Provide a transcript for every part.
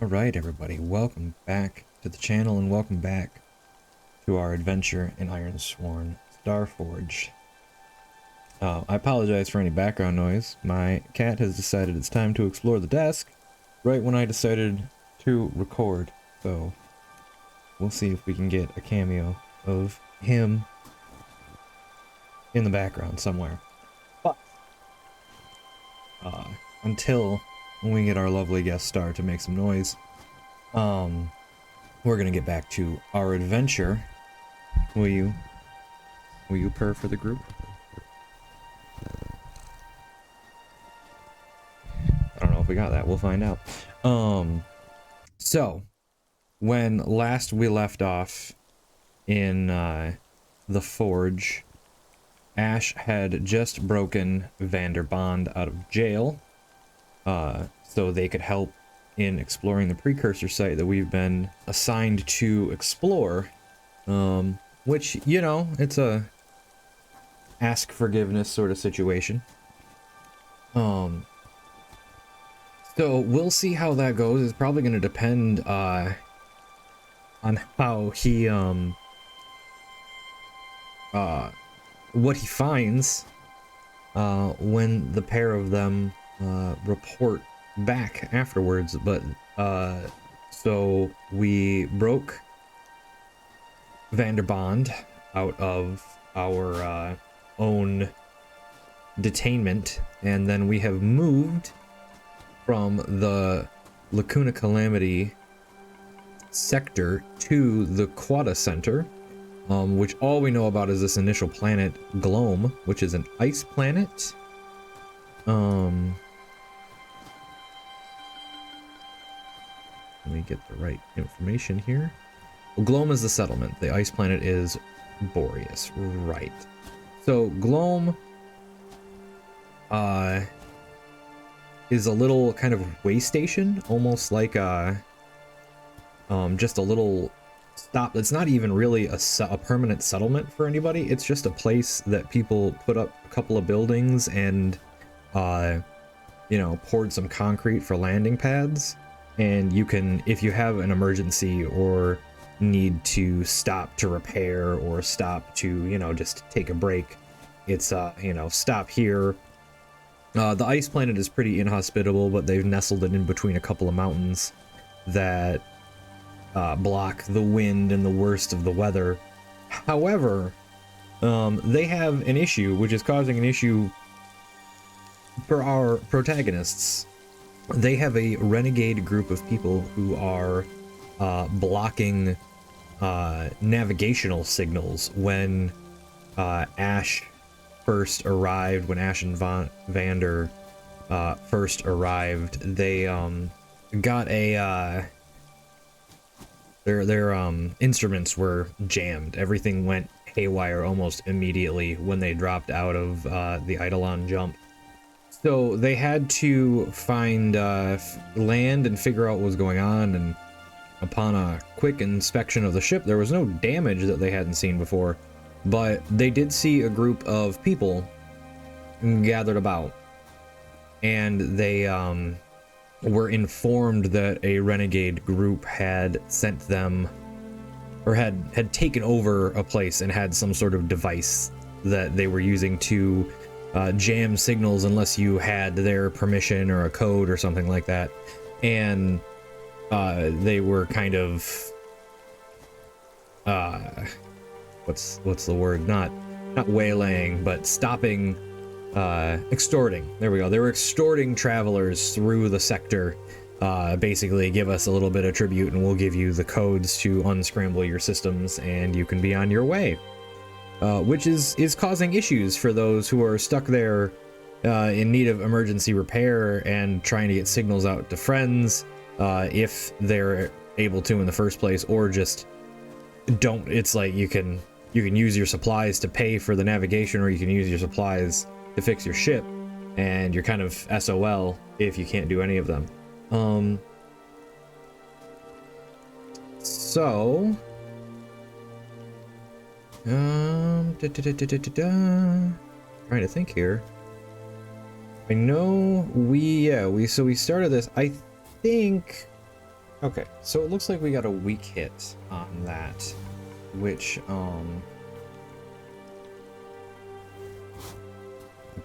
Alright everybody, welcome back to the channel and welcome back to our adventure in Ironsowrn, Starforged. I apologize for any background noise. My cat has decided it's time to explore the desk right when I decided to record, so we'll see if we can get a cameo of him in the background somewhere. But until we get our lovely guest star to make some noise, we're gonna get back to our adventure. Will you purr for the group? I don't know if we got that. We'll find out. So when last we left off in the forge, Ash had just broken Vanderbond out of jail, so they could help in exploring the precursor site that we've been assigned to explore, which, you know, it's a ask forgiveness sort of situation. So we'll see how that goes. It's probably going to depend on how he what he finds when the pair of them report back afterwards. But so we broke Vanderbond out of our own detainment, and then we have moved from the Lacuna Calamity sector to the Quada Center, which all we know about is this initial planet, Gloam, which is an ice planet. Let me get the right information here. Well, Gloam is the settlement. The ice planet is Boreas, right? So Gloam is a little kind of way station, almost like just a little stop. It's not even really a permanent settlement for anybody. It's just a place that people put up a couple of buildings and you know, poured some concrete for landing pads. And you can, if you have an emergency or need to stop to repair or stop to, you know, just take a break, it's you know, stop here. The ice planet is pretty inhospitable, but they've nestled it in between a couple of mountains that block the wind and the worst of the weather. However, they have an issue, which is causing an issue for our protagonists. They have a renegade group of people who are blocking navigational signals. When Ash first arrived, when Ash and Vander first arrived, they got a their instruments were jammed. Everything went haywire almost immediately when they dropped out of the Eidolon jump. So they had to find land and figure out what was going on, and upon a quick inspection of the ship, there was no damage that they hadn't seen before, but they did see a group of people gathered about, and they were informed that a renegade group had sent them, or had taken over a place and had some sort of device that they were using to jam signals unless you had their permission or a code or something like that. And they were kind of what's the word, not waylaying, but stopping, extorting. There we go. They were extorting travelers through the sector. Basically, give us a little bit of tribute and we'll give you the codes to unscramble your systems and you can be on your way. Which is causing issues for those who are stuck there in need of emergency repair and trying to get signals out to friends, if they're able to in the first place, or just don't. It's like you can use your supplies to pay for the navigation, or you can use your supplies to fix your ship, and you're kind of SOL if you can't do any of them. So trying to think here. I know we started this. I think Okay, so it looks like we got a weak hit on that, which I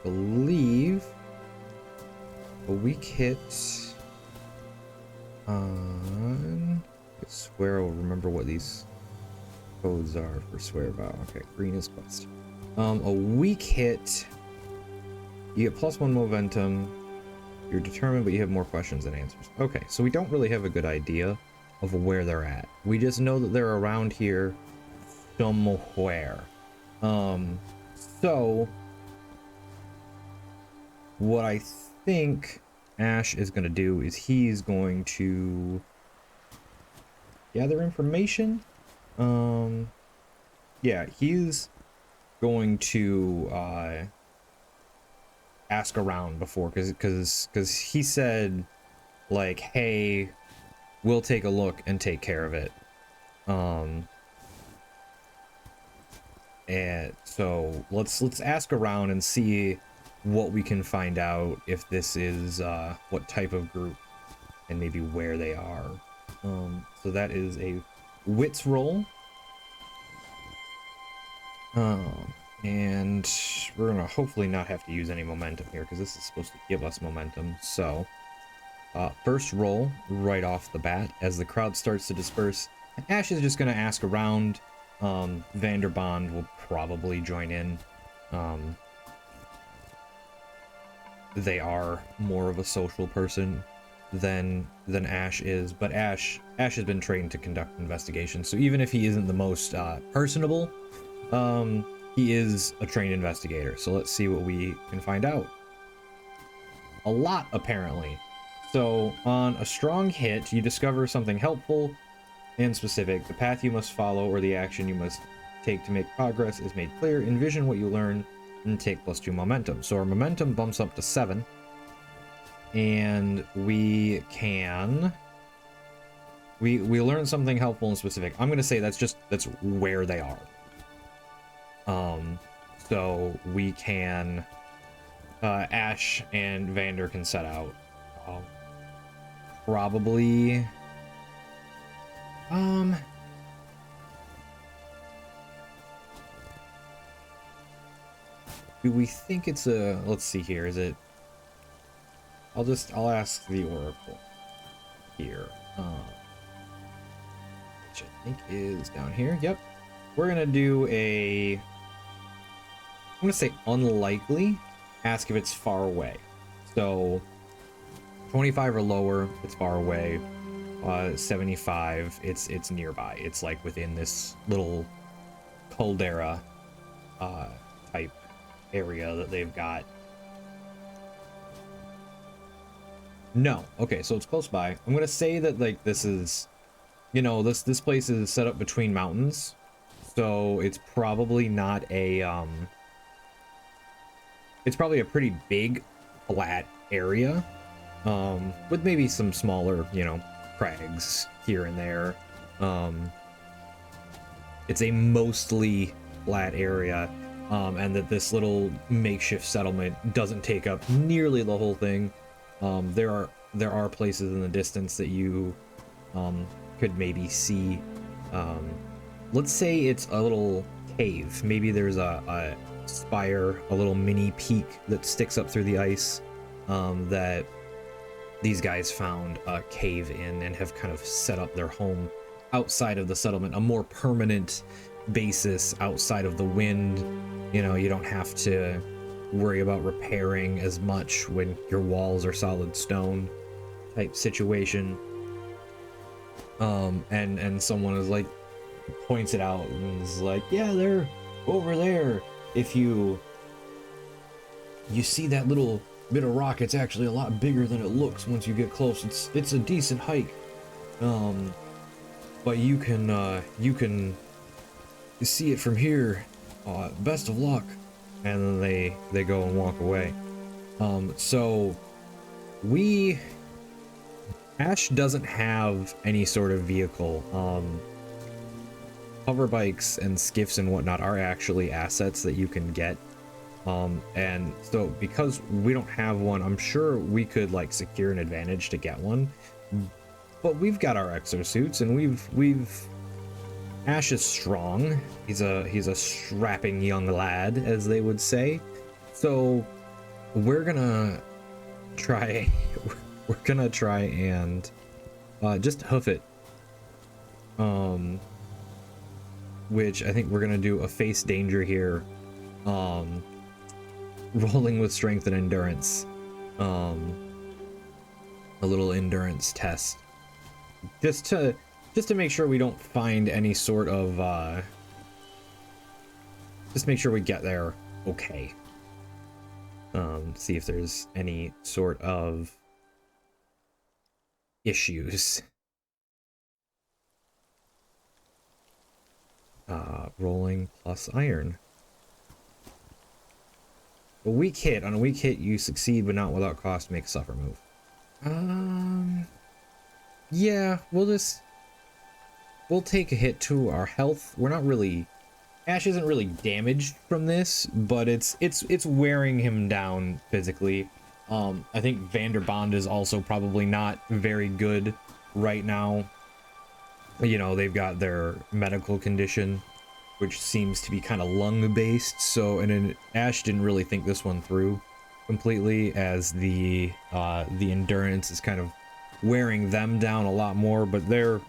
believe a weak hit on, I swear I'll remember what these codes are for swear vow. Okay, green is quest. A weak hit, you get +1 momentum. You're determined, but you have more questions than answers. Okay, so we don't really have a good idea of where they're at. We just know that they're around here somewhere. So what I think Ash is going to do is he's going to gather information. Yeah, he's going to ask around before, because he said, like, hey, we'll take a look and take care of it. And so let's ask around and see what we can find out, if this is what type of group and maybe where they are. So that is a wits roll. And we're gonna hopefully not have to use any momentum here, because this is supposed to give us momentum. So first roll right off the bat as the crowd starts to disperse. Ash is just gonna ask around. Vanderbond will probably join in. They are more of a social person than Ash is, but Ash has been trained to conduct investigations, so even if he isn't the most personable, he is a trained investigator. So let's see what we can find out. A lot, apparently. So on a strong hit, you discover something helpful and specific. The path you must follow or the action you must take to make progress is made clear. Envision what you learn and take +2 momentum. So our momentum bumps up to 7, and we can we learn something helpful and specific. I'm gonna say that's where they are. So we can Ash and Vander can set out. Probably do we think it's a, let's see here, is it, I'll ask the Oracle here, which I think is down here. Yep, we're gonna do a, I'm gonna say unlikely, ask if it's far away. So 25 or lower, it's far away. 75, it's nearby. It's like within this little caldera type area that they've got. No. Okay, so it's close by. I'm gonna say that, like, this is, you know, this place is set up between mountains, so it's probably not a it's probably a pretty big flat area, with maybe some smaller, you know, crags here and there. It's a mostly flat area, and that this little makeshift settlement doesn't take up nearly the whole thing. There are places in the distance that you could maybe see. Let's say it's a little cave. Maybe there's a spire, a little mini peak that sticks up through the ice, that these guys found a cave in and have kind of set up their home outside of the settlement, a more permanent basis outside of the wind. You know, you don't have to worry about repairing as much when your walls are solid stone type situation. And someone is like, points it out and is like, yeah, they're over there. If you see that little bit of rock, it's actually a lot bigger than it looks once you get close. It's a decent hike, but you can see it from here. Best of luck. And then they go and walk away. So Ash doesn't have any sort of vehicle. Hover bikes and skiffs and whatnot are actually assets that you can get. And so because we don't have one, I'm sure we could, like, secure an advantage to get one. but we've got our exosuits, and we've Ash is strong. He's a strapping young lad, as they would say. So we're gonna try and just hoof it. Which I think we're gonna do a face danger here. Rolling with strength and endurance. A little endurance test. Just to make sure we don't find any sort of just make sure we get there okay. See if there's any sort of issues. Rolling plus iron. A weak hit. On a weak hit, you succeed, but not without cost. Make a suffer move. Yeah, we'll take a hit to our health. We're not really... Ash isn't really damaged from this, but it's wearing him down physically. I think Vanderbond is also probably not very good right now. You know, they've got their medical condition, which seems to be kind of lung-based. So, and then Ash didn't really think this one through completely, as the endurance is kind of wearing them down a lot more. But they're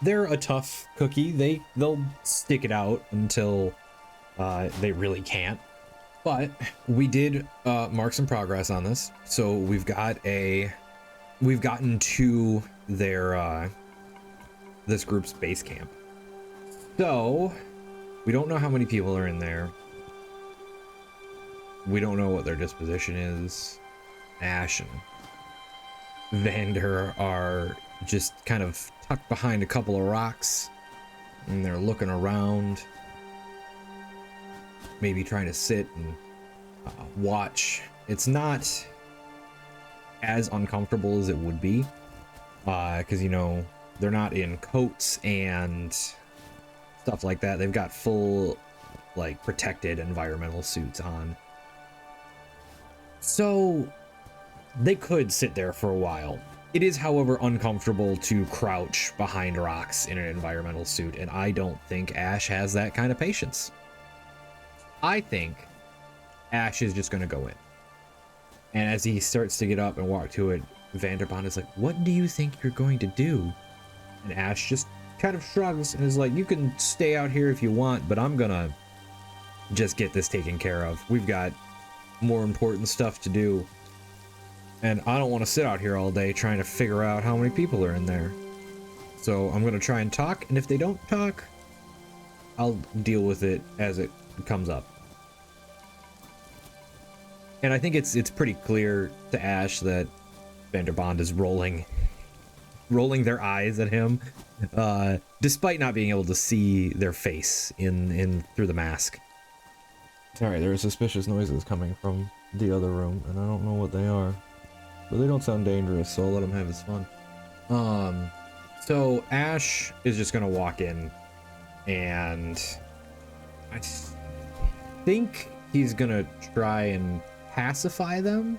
a tough cookie. They'll stick it out until they really can't. But we did mark some progress on this. So we've gotten to their this group's base camp. So we don't know how many people are in there. We don't know what their disposition is. Ash and Vander are just kind of tucked behind a couple of rocks, and they're looking around, maybe trying to sit and watch. It's not as uncomfortable as it would be, because, you know, they're not in coats and stuff like that. They've got full, like, protected environmental suits on. So they could sit there for a while. It is, however, uncomfortable to crouch behind rocks in an environmental suit, and I don't think Ash has that kind of patience. I think Ash is just going to go in. And as he starts to get up and walk to it, Vanderbond is like, "What do you think you're going to do?" And Ash just kind of shrugs and is like, "You can stay out here if you want, but I'm gonna just get this taken care of. We've got more important stuff to do. And I don't want to sit out here all day trying to figure out how many people are in there. So I'm going to try and talk, and if they don't talk, I'll deal with it as it comes up." And I think it's pretty clear to Ash that Vanderbond is rolling their eyes at him, despite not being able to see their face in through the mask. Alright, there are suspicious noises coming from the other room, and I don't know what they are. But they don't sound dangerous, so I'll let him have his fun. So Ash is just gonna walk in, and I think he's gonna try and pacify them.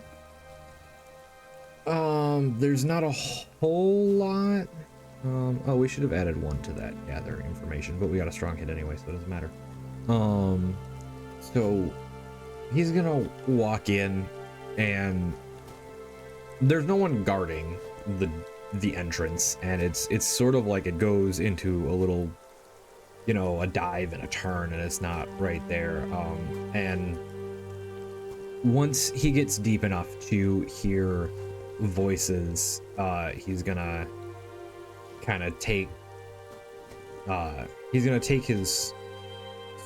There's not a whole lot. Oh, we should have added one to that gather information, but we got a strong hit anyway, so it doesn't matter. So he's gonna walk in, and there's no one guarding the entrance, and it's sort of like it goes into a little, you know, a dive and a turn, and it's not right there. And once he gets deep enough to hear voices, he's gonna kind of take his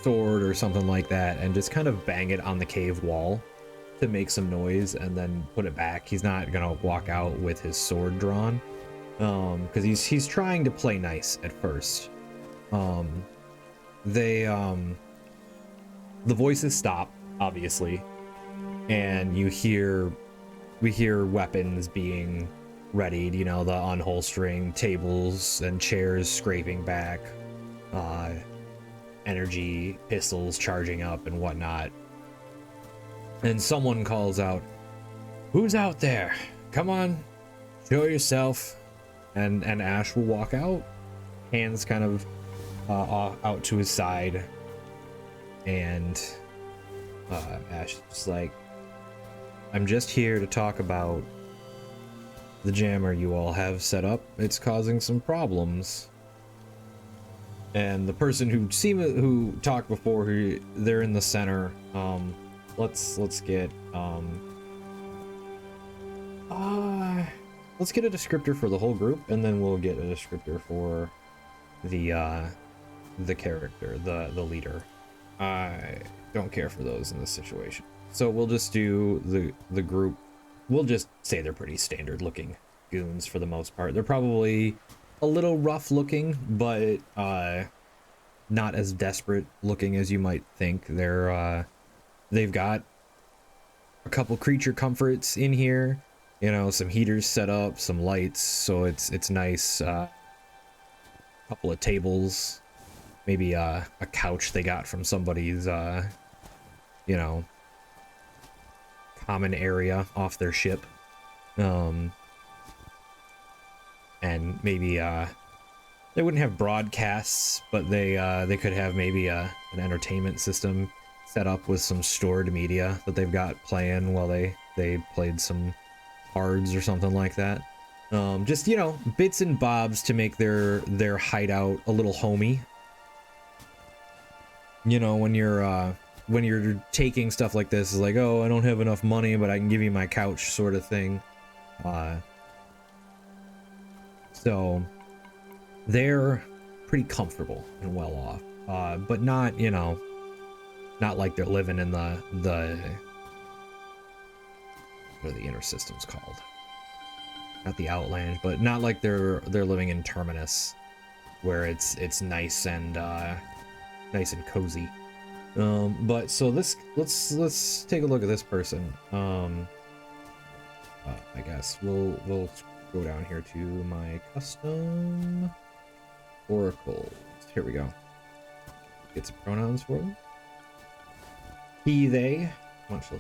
sword or something like that and just kind of bang it on the cave wall to make some noise, and then put it back. He's not gonna walk out with his sword drawn, because he's trying to play nice at first. The voices stop, obviously, and we hear weapons being readied, you know, the unholstering, tables and chairs scraping back, energy pistols charging up and whatnot. And someone calls out, "Who's out there? Come on, Show yourself. And Ash will walk out, hands kind of out to his side, and Ash is just like, I'm just here to talk about the jammer you all have set up. It's causing some problems. And the person who talked before, they're in the center. Let's get let's get a descriptor for the whole group, and then we'll get a descriptor for the character, the leader. I don't care for those in this situation, so we'll just do the group. We'll just say they're pretty standard looking goons for the most part. They're probably a little rough looking, but not as desperate looking as you might think. They've got a couple creature comforts in here, you know, some heaters set up, some lights, so it's nice. Couple of tables, maybe a couch they got from somebody's you know, common area off their ship. And maybe they wouldn't have broadcasts, but they could have maybe an entertainment system set up with some stored media that they've got playing while they played some cards or something like that. Just, you know, bits and bobs to make their hideout a little homey. You know, when you're taking stuff like this, it's like, oh, I don't have enough money, but I can give you my couch, sort of thing. So they're pretty comfortable and well off, but not, you know, not like they're living in the what are the inner systems called? Not the Outland, but not like they're living in Terminus, where it's nice and cozy. But so let's take a look at this person. I guess we'll go down here to my custom oracles. Here we go. Get some pronouns for them. He, they, much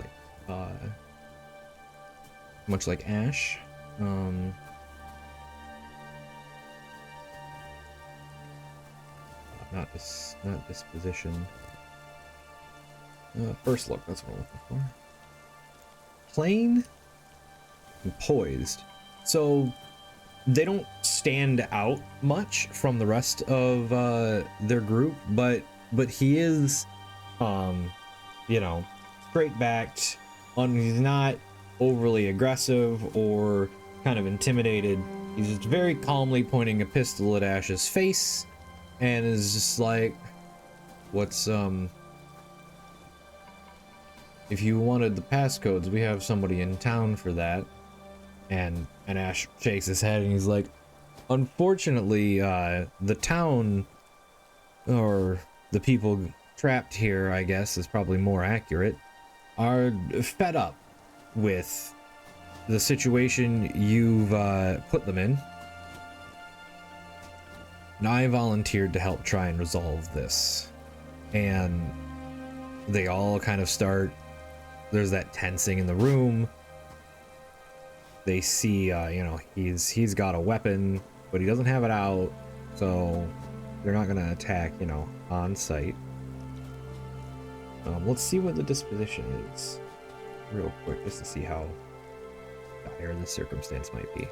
like Ash. Not disposition. First look, that's what I'm looking for. Plain and poised. So they don't stand out much from the rest of their group, but he is, you know, straight backed. He's not overly aggressive or kind of intimidated. He's just very calmly pointing a pistol at Ash's face and is just like, what's if you wanted the passcodes, we have somebody in town for that. And Ash shakes his head and he's like, unfortunately, the town, or the people trapped here, I guess is probably more accurate, are fed up with the situation you've put them in. And I volunteered to help try and resolve this. And they all kind of start, there's that tensing in the room. They see, you know, he's got a weapon, but he doesn't have it out, so they're not gonna attack, you know, on sight. Let's see what the disposition is real quick, just to see how dire the circumstance might be.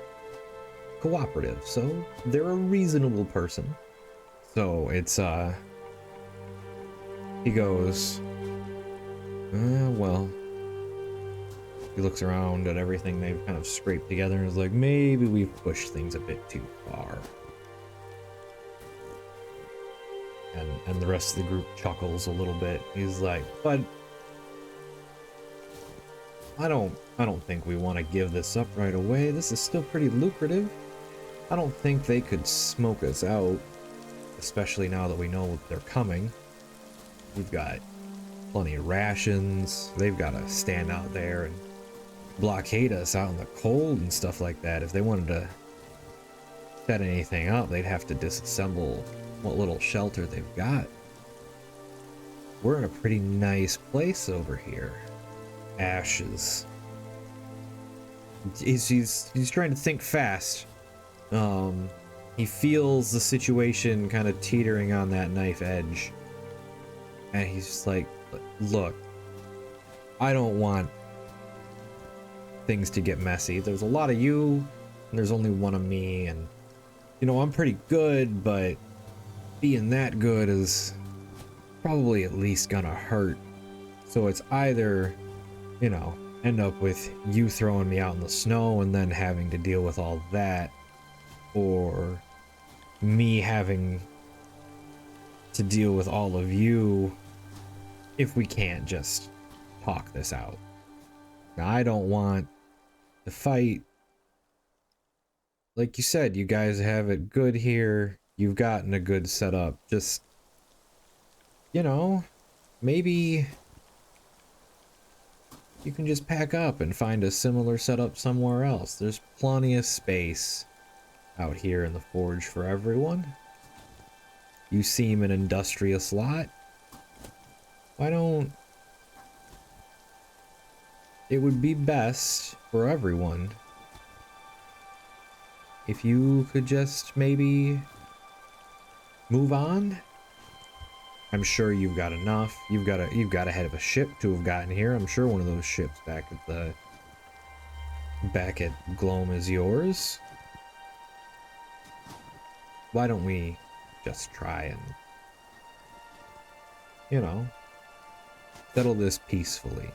Cooperative, so they're a reasonable person. So it's he goes, well, he looks around at everything they've kind of scraped together and is like, maybe we've pushed things a bit too far. And the rest of the group chuckles a little bit. He's like, but I don't think we want to give this up right away. This is still pretty lucrative. I don't think they could smoke us out, especially now that we know they're coming. We've got plenty of rations. They've got to stand out there and blockade us out in the cold and stuff like that. If they wanted to set anything up, they'd have to disassemble what little shelter they've got. We're in a pretty nice place over here. Ash is he's trying to think fast. He feels the situation kind of teetering on that knife edge, and he's just like, look, I don't want things to get messy. There's a lot of you and there's only one of me, and you know, I'm pretty good, but being that good is probably at least gonna hurt. So it's either, you know, end up with you throwing me out in the snow and then having to deal with all that, or me having to deal with all of you if we can't just talk this out. Now, I don't want to fight. Like you said, you guys have it good here. You've gotten a good setup. Just, you know, maybe you can just pack up and find a similar setup somewhere else. There's plenty of space out here in the forge for everyone. You seem an industrious lot. Why don't... It would be best for everyone if you could just maybe move on. I'm sure you've got enough. You've got a head of a ship to have gotten here. I'm sure one of those ships back at Gloam is yours. Why don't we just try and, you know, settle this peacefully?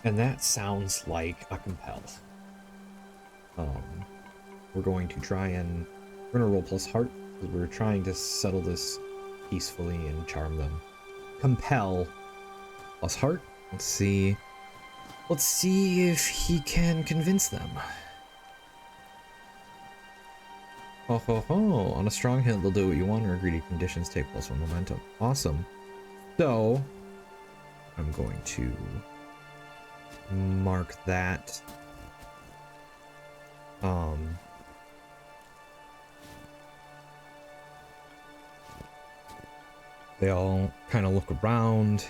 And that sounds like a compel. We're going to try and... We're going to roll plus heart, because we're trying to settle this peacefully and charm them. Compel plus heart. Let's see. Let's see if he can convince them. Ho ho ho. On a strong hit, they'll do what you want, or greedy conditions take +1 momentum. Awesome. So, I'm going to mark that. They all kind of look around.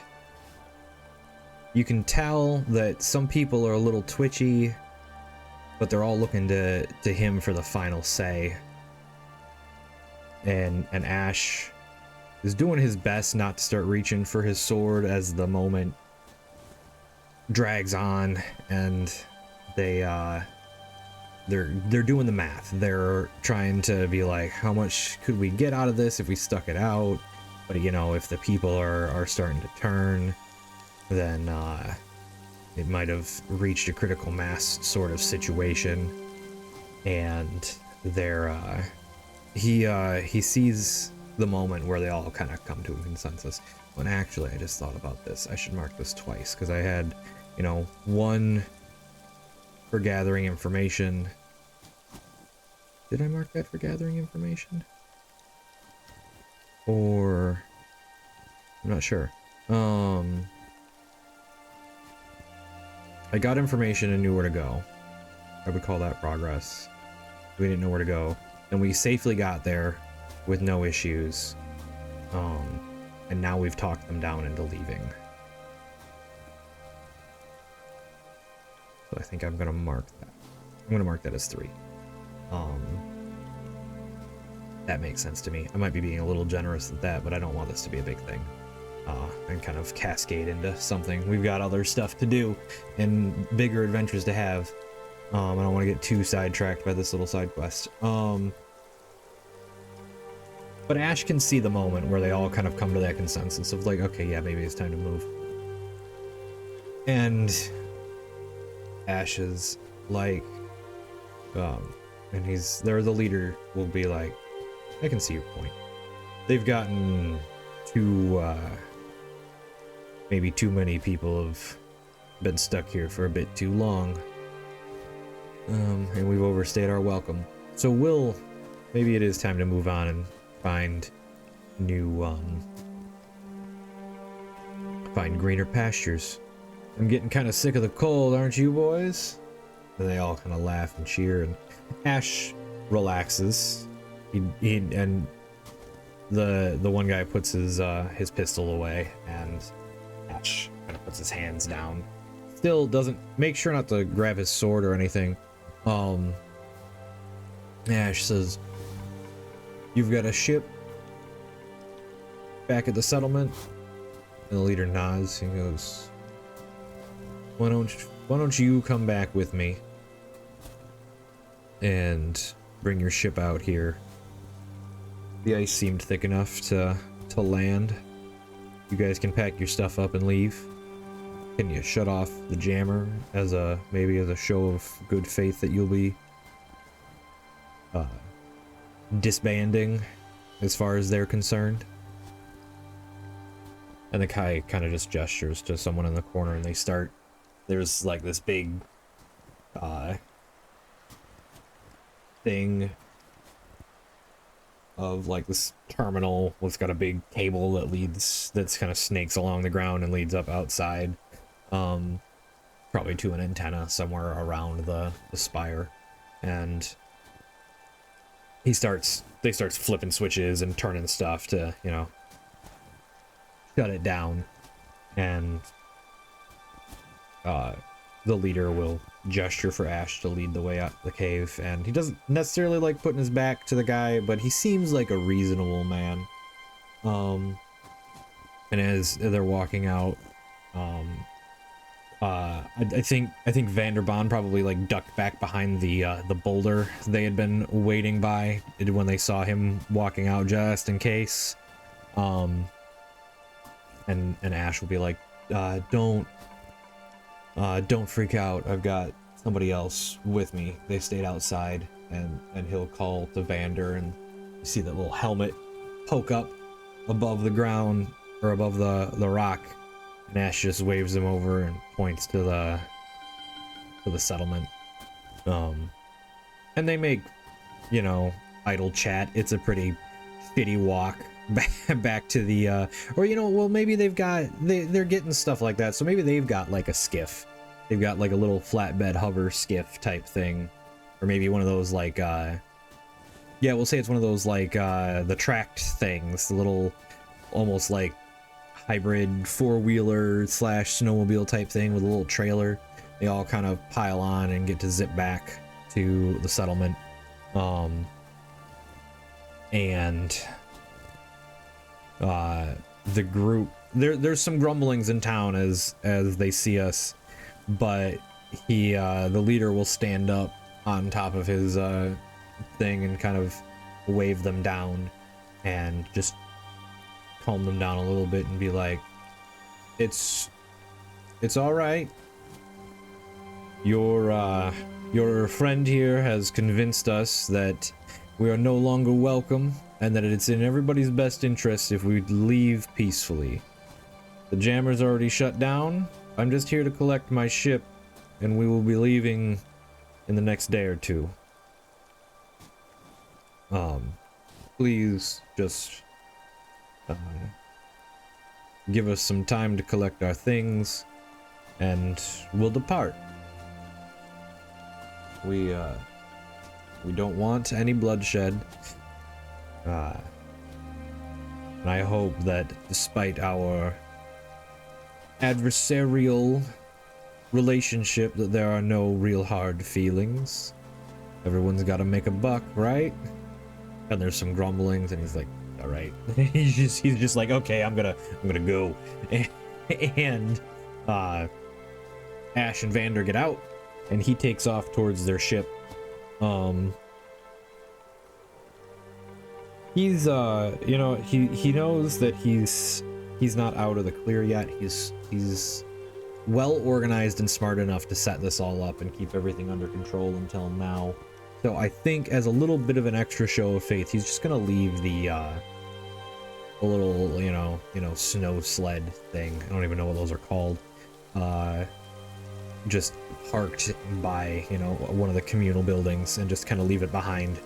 You can tell that some people are a little twitchy, but they're all looking to him for the final say. And Ash is doing his best not to start reaching for his sword as the moment drags on, and they're doing the math. They're trying to be like, how much could we get out of this if we stuck it out? But you know, if the people are starting to turn, then it might have reached a critical mass sort of situation, and he sees the moment where they all kind of come to a consensus. When actually, I just thought about this. I should mark this twice, because I had, you know, one for gathering information. Did I mark that for gathering information? Or I'm not sure. I got information and knew where to go. I would call that progress. We didn't know where to go. And we safely got there with no issues. And now we've talked them down into leaving. So I think I'm gonna mark that. I'm gonna mark that as 3. That makes sense to me. I might be being a little generous at that, but I don't want this to be a big thing. And kind of cascade into something. We've got other stuff to do and bigger adventures to have. I don't want to get too sidetracked by this little side quest. But Ash can see the moment where they all kind of come to that consensus of like, okay, yeah, maybe it's time to move. And Ash is like, and they're the leader, will be like, I can see your point. They've gotten maybe too many people have been stuck here for a bit too long. And we've overstayed our welcome. So maybe it is time to move on and find new, find greener pastures. I'm getting kind of sick of the cold, aren't you boys? And they all kind of laugh and cheer, and Ash relaxes. And the one guy puts his pistol away, and Ash kind puts his hands down. Still doesn't make sure not to grab his sword or anything. Ash says, "You've got a ship back at the settlement?" And the leader nods. He goes, Why don't you come back with me and bring your ship out here?" The ice seemed thick enough to land. You guys can pack your stuff up and leave. Can you shut off the jammer as maybe as a show of good faith that you'll be disbanding as far as they're concerned? And the guy kind of just gestures to someone in the corner, and there's like this big thing of like this terminal. It's got a big cable that's kind of snakes along the ground and leads up outside, probably to an antenna somewhere around the spire. And they starts flipping switches and turning stuff to, you know, shut it down. And the leader will gesture for Ash to lead the way out the cave, and he doesn't necessarily like putting his back to the guy, but he seems like a reasonable man. And as they're walking out, I think Vanderbond probably like ducked back behind the boulder they had been waiting by when they saw him walking out, just in case. And Ash will be like, don't freak out. I've got somebody else with me. They stayed outside." And he'll call to Vander, and you see that little helmet poke up above the ground, or above the rock. And Ash just waves him over and points to the settlement. And they make, you know, idle chat. It's a pretty shitty walk back to the or, you know, well, maybe they're getting stuff like that, so maybe they've got like a skiff. They've got like a little flatbed hover skiff type thing, or maybe one of those like yeah, we'll say it's one of those like the tracked things, the little almost like hybrid four-wheeler / snowmobile type thing with a little trailer. They all kind of pile on and get to zip back to the settlement. And the group, there's some grumblings in town as they see us, but the leader will stand up on top of his thing and kind of wave them down and just calm them down a little bit and be like, it's all right. Your friend here has convinced us that we are no longer welcome, and that it's in everybody's best interest if we leave peacefully. The jammer's already shut down. I'm just here to collect my ship, and we will be leaving in the next day or two. Please just give us some time to collect our things, and we'll depart. We don't want any bloodshed. And I hope that despite our adversarial relationship, that there are no real hard feelings. Everyone's got to make a buck, right? And there's some grumblings, and he's like, all right. he's just like, okay, I'm gonna go. And Ash and Vander get out, and he takes off towards their ship. He's you know, he knows that he's not out of the clear yet. He's well organized and smart enough to set this all up and keep everything under control until now. So I think as a little bit of an extra show of faith, he's just gonna leave the little, you know, snow sled thing. I don't even know what those are called. Just parked by, you know, one of the communal buildings, and just kind of leave it behind.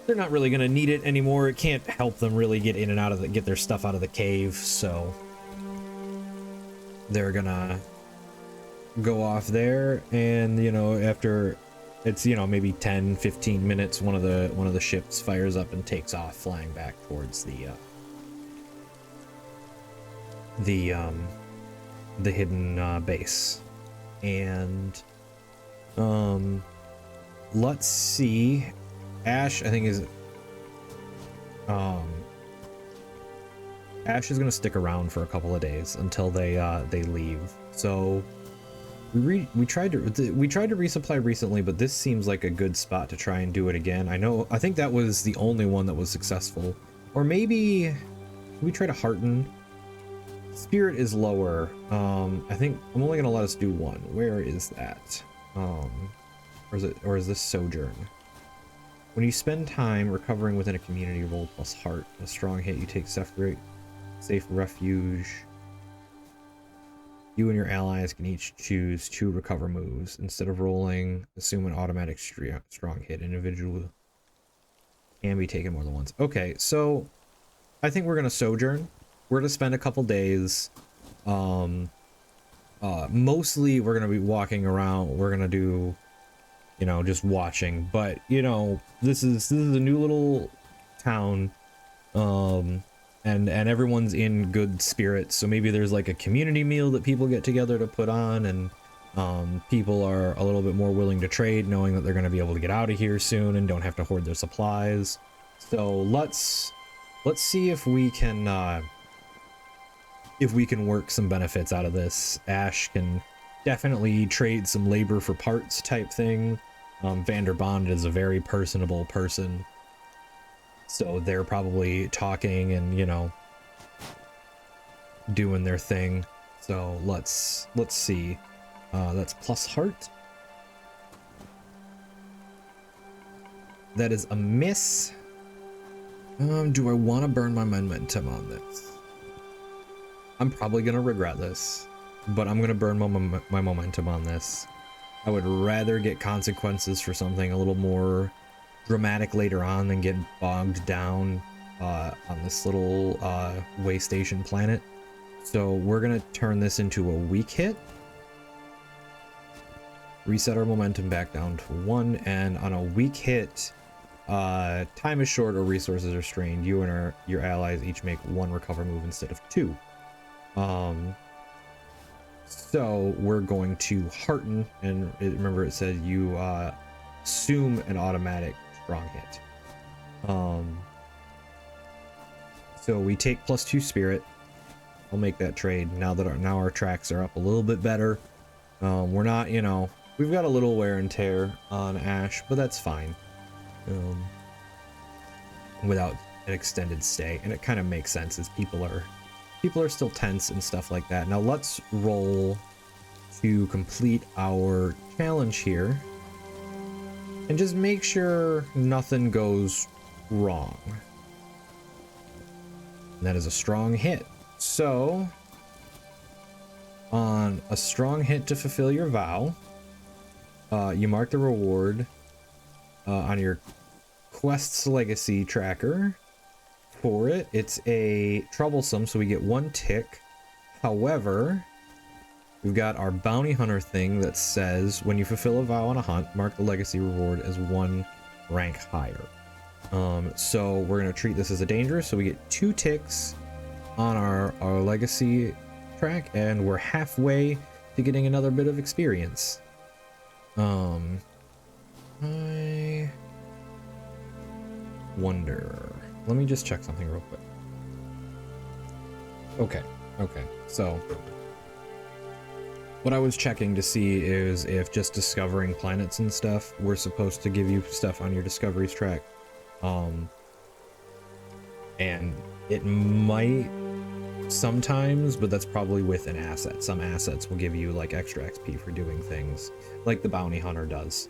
They're not really gonna need it anymore. It can't help them really get in and out of get their stuff out of the cave, so they're gonna go off there. And, you know, after it's, you know, maybe 10-15 minutes, one of the ships fires up and takes off, flying back towards the base. And let's see. Ash, I think, is Ash is gonna stick around for a couple of days until they leave. So we tried to resupply recently, but this seems like a good spot to try and do it again. I think that was the only one that was successful. Or maybe we try to hearten. Spirit is lower. I think I'm only gonna let us do one. Where is that? Or is this sojourn? When you spend time recovering within a community, roll plus heart. A strong hit, you take safe refuge. You and your allies can each choose 2 recover moves. Instead of rolling, assume an automatic strong hit. Individual can be taken more than once. Okay, so I think we're gonna sojourn. We're gonna spend a couple days. Mostly we're gonna be walking around. We're gonna do, you know, just watching. But you know, this is a new little town. And everyone's in good spirits, so maybe there's like a community meal that people get together to put on, and people are a little bit more willing to trade, knowing that they're going to be able to get out of here soon and don't have to hoard their supplies. So let's see if we can work some benefits out of this. Ash can definitely trade some labor for parts type thing. Vanderbond is a very personable person. So they're probably talking and, you know, doing their thing. So let's see. That's plus heart. That is a miss. Do I want to burn my momentum on this? I'm probably going to regret this, but I'm going to burn my momentum on this. I would rather get consequences for something a little more dramatic later on than get bogged down on this little way station planet. So we're gonna turn this into a weak hit, reset our momentum back down to 1, and on a weak hit, time is short or resources are strained, you and your allies each make 1 recover move instead of 2. So we're going to hearten, and remember it said you assume an automatic strong hit. So we take +2 spirit. I'll make that trade now that our tracks are up a little bit better. We're not, you know, we've got a little wear and tear on Ash, but that's fine. Without an extended stay, and it kind of makes sense as people are still tense and stuff like that. Now let's roll to complete our challenge here. And just make sure nothing goes wrong. And that is a strong hit. So, on a strong hit to fulfill your vow, you mark the reward on your quest's legacy tracker for it. It's a troublesome, so we get 1 tick. However, we've got our bounty hunter thing that says when you fulfill a vow on a hunt, mark the legacy reward as 1 rank higher. So we're going to treat this as a dangerous, so we get 2 ticks on our legacy track, and we're halfway to getting another bit of experience. I wonder, let me just check something real quick. Okay, so what I was checking to see is if just discovering planets and stuff were supposed to give you stuff on your discoveries track. And it might sometimes, but that's probably with an asset. Some assets will give you like extra XP for doing things like the bounty hunter does.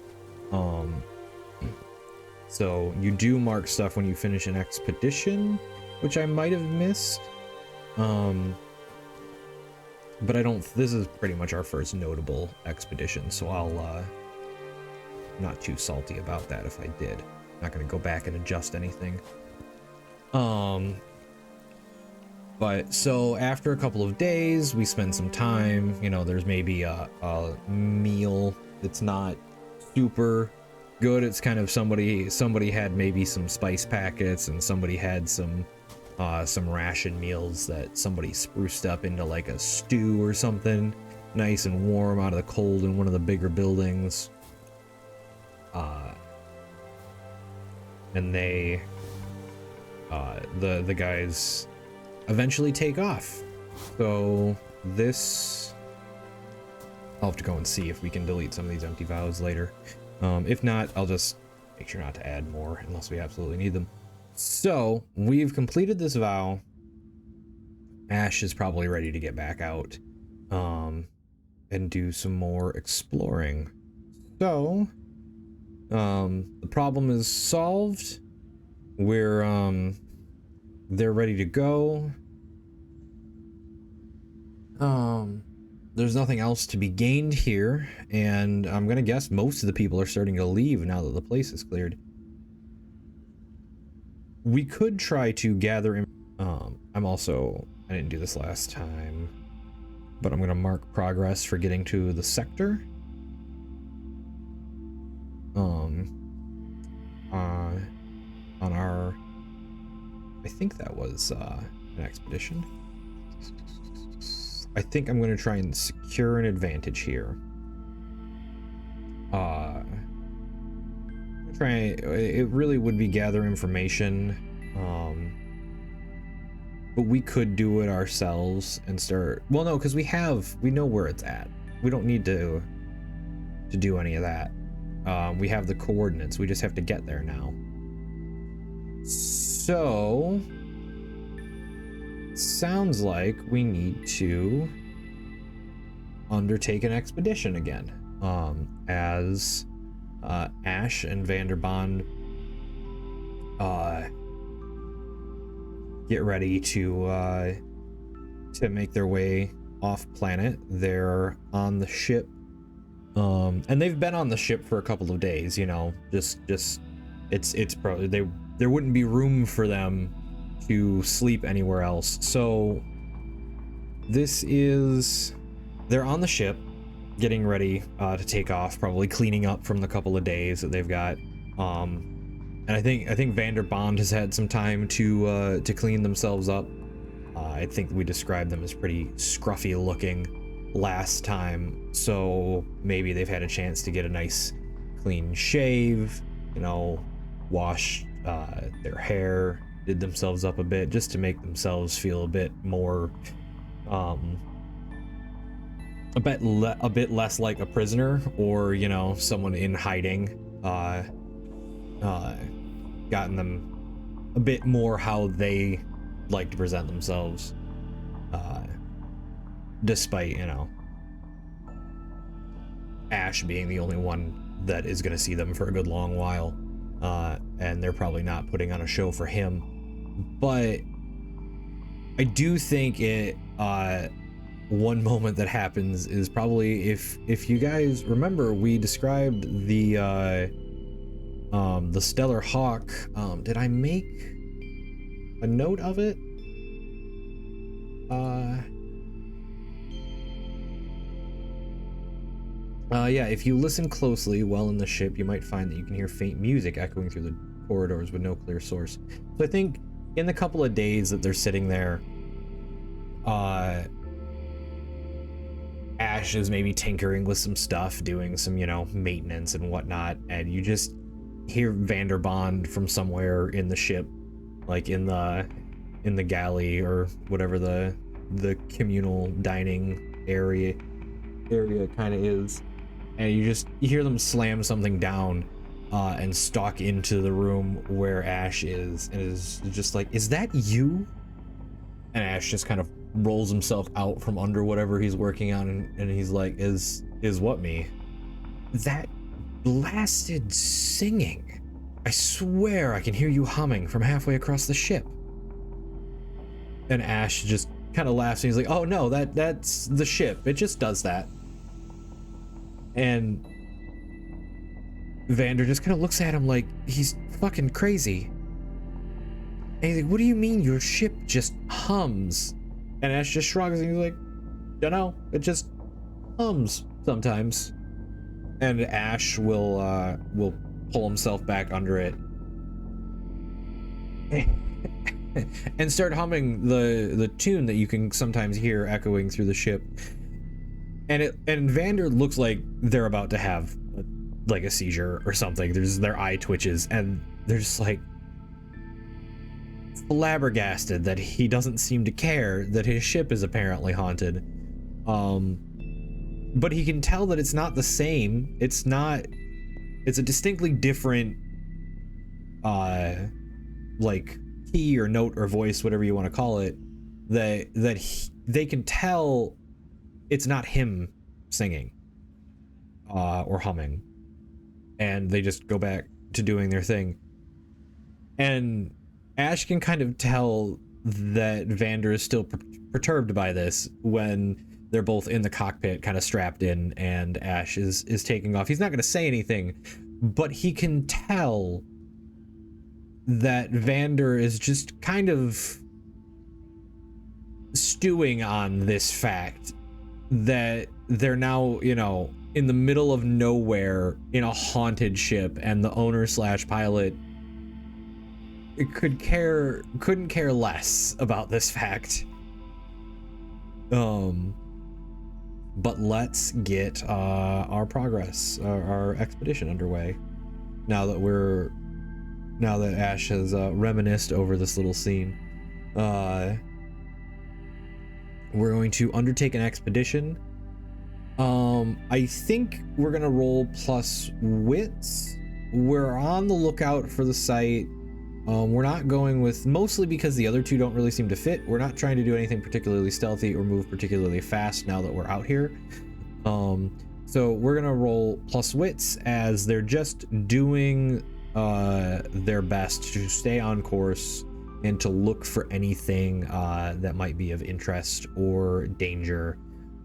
So you do mark stuff when you finish an expedition, which I might have missed. But I don't, this is pretty much our first notable expedition, so I'll not too salty about that if I did. Not gonna go back and adjust anything. But so after a couple of days, we spend some time, you know, there's maybe a meal that's not super good. It's kind of somebody had maybe some spice packets, and somebody had some some ration meals that somebody spruced up into like a stew or something, nice and warm out of the cold in one of the bigger buildings. And they, the guys eventually take off. So this, I'll have to go and see if we can delete some of these empty vows later. If not, I'll just make sure not to add more unless we absolutely need them. So we've completed this vow. Ash is probably ready to get back out and do some more exploring. So the problem is solved. They're ready to go. There's nothing else to be gained here, and I'm gonna guess most of the people are starting to leave now that the place is cleared. We could try to gather in, I didn't do this last time, but I'm gonna mark progress for getting to the sector. On our, I think that was an expedition. I think I'm going to try and secure an advantage here. It really would be gather information, but we could do it ourselves and start. Well, no, because we know where it's at. We don't need to do any of that. We have the coordinates. We just have to get there now. So sounds like we need to undertake an expedition again, as Ash and Vanderbond get ready to make their way off planet. They're on the ship, and they've been on the ship for a couple of days, you know, just it's probably there wouldn't be room for them to sleep anywhere else. So they're on the ship getting ready to take off, probably cleaning up from the couple of days that they've got. And I think Vanderbond has had some time to clean themselves up. I think we described them as pretty scruffy looking last time, so maybe they've had a chance to get a nice clean shave, you know, wash their hair, did themselves up a bit just to make themselves feel a bit more a bit less like a prisoner, or, you know, someone in hiding. Gotten them a bit more how they like to present themselves, despite, you know, Ash being the only one that is going to see them for a good long while, and they're probably not putting on a show for him. But I do think one moment that happens is probably, if you guys remember, we described the Stellar Hawk. Did I make a note of it? Yeah, if you listen closely while in the ship, you might find that you can hear faint music echoing through the corridors with no clear source. So I think in the couple of days that they're sitting there, Ash is maybe tinkering with some stuff, doing some, you know, maintenance and whatnot, and you just hear Vanderbond from somewhere in the ship, like in the galley or whatever the communal dining area kind of is, and you hear them slam something down and stalk into the room where Ash is, and is just like, "Is that you?" And Ash just kind of rolls himself out from under whatever he's working on, and he's like, is what me? That blasted singing. I swear I can hear you humming from halfway across the ship. And Ash just kind of laughs, and he's like, "Oh no, that's the ship. It just does that." And Vander just kind of looks at him like he's fucking crazy. And he's like, "What do you mean your ship just hums?" And Ash just shrugs, and he's like, "Dunno, it just hums sometimes." And Ash will pull himself back under it. and start humming the tune that you can sometimes hear echoing through the ship. And Vander looks like they're about to have like a seizure or something. Their eye twitches, and they're just like flabbergasted that he doesn't seem to care that his ship is apparently haunted. But he can tell that it's not the same. It's a distinctly different like key or note or voice, whatever you want to call it, they can tell it's not him singing or humming, and they just go back to doing their thing. And Ash can kind of tell that Vander is still perturbed by this when they're both in the cockpit, kind of strapped in, and Ash is taking off. He's not going to say anything, but he can tell that Vander is just kind of stewing on this fact that they're now, you know, in the middle of nowhere in a haunted ship, and the owner / pilot couldn't care less about this fact. But let's get our progress, our expedition underway. Now that Ash has reminisced over this little scene, we're going to undertake an expedition. I think we're gonna roll plus wits. We're on the lookout for the site. We're not going with, mostly because the other two don't really seem to fit. We're not trying to do anything particularly stealthy or move particularly fast now that we're out here. So we're gonna roll plus wits, as they're just doing their best to stay on course and to look for anything that might be of interest or danger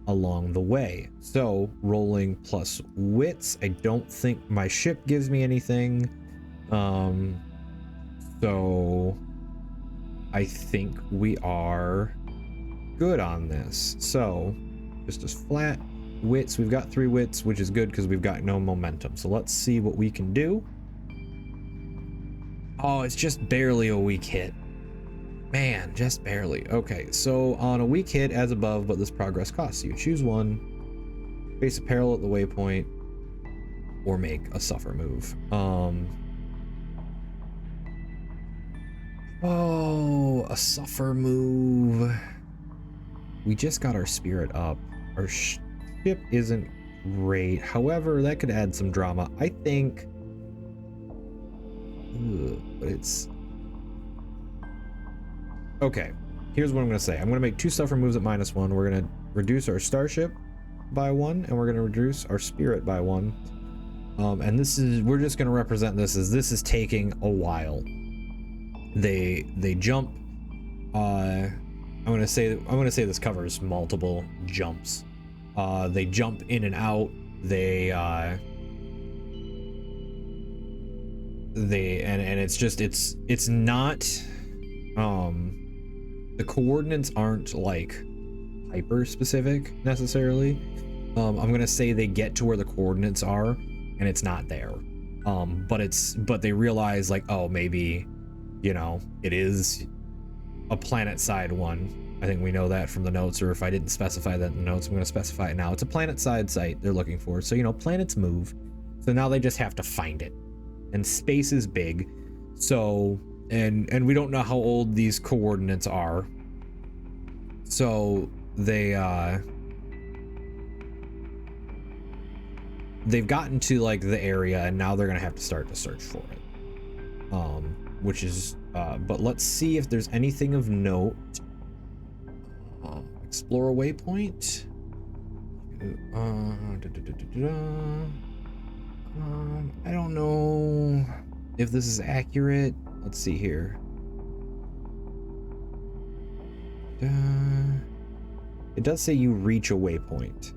along the way. So rolling plus wits. I don't think my ship gives me anything. So I think we are good on this. So just as flat wits, we've got 3 wits, which is good because we've got no momentum. So let's see what we can do. Oh, it's just barely a weak hit. Man, just barely. Okay, so on a weak hit, as above, but this progress costs you. Choose one, face a peril at the waypoint, or make a suffer move. Oh, a suffer move. We just got our spirit up. Our ship isn't great. However, that could add some drama. I think... but it's... Okay, here's what I'm going to say. I'm going to make 2 suffer moves at -1. We're going to reduce our starship by 1, and we're going to reduce our spirit by 1. And this is... we're just going to represent this as this is taking a while. They jump. I'm gonna say this covers multiple jumps. They jump in and out. And it's just it's not. The coordinates aren't like hyper specific necessarily. I'm gonna say they get to where the coordinates are, and it's not there. But they realize, like, oh, maybe, you know, it is a planet side one. I think we know that from the notes, or if I didn't specify that in the notes, I'm going to specify it now. It's a planet side site they're looking for. So, you know, planets move. So now they just have to find it. And space is big. So, and we don't know how old these coordinates are. So they've gotten to like the area, and now they're going to have to start to search for it. Which is, but let's see if there's anything of note. Explore a waypoint. I don't know if this is accurate. Let's see here. It does say you reach a waypoint.